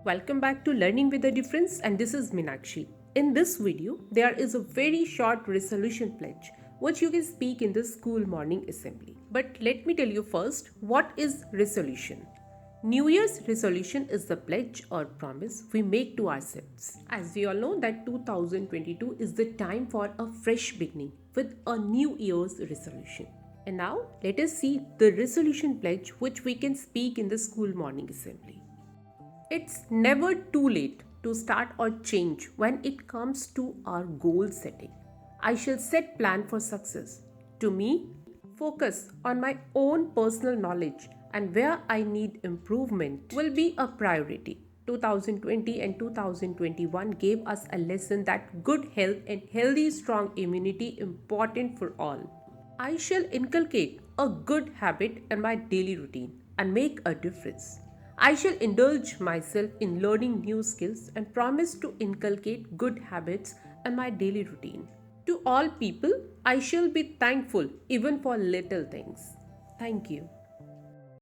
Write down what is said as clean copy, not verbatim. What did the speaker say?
Welcome back to Learning with a Difference, and this is Minakshi. In this video, there is a very short resolution pledge which you can speak in the school morning assembly. But let me tell you first, what is resolution? New Year's resolution is the pledge or promise we make to ourselves. As we all know that 2022 is the time for a fresh beginning with a New Year's resolution. And now let us see the resolution pledge which we can speak in the school morning assembly. It's never too late to start or change when it comes to our goal setting. I shall set plan for success. To me, focus on my own personal knowledge and where I need improvement will be a priority. 2020 and 2021 gave us a lesson that good health and healthy strong immunity important for all. I shall inculcate a good habit in my daily routine and make a difference. I shall indulge myself in learning new skills and promise to inculcate good habits in my daily routine. To all people, I shall be thankful even for little things. Thank you.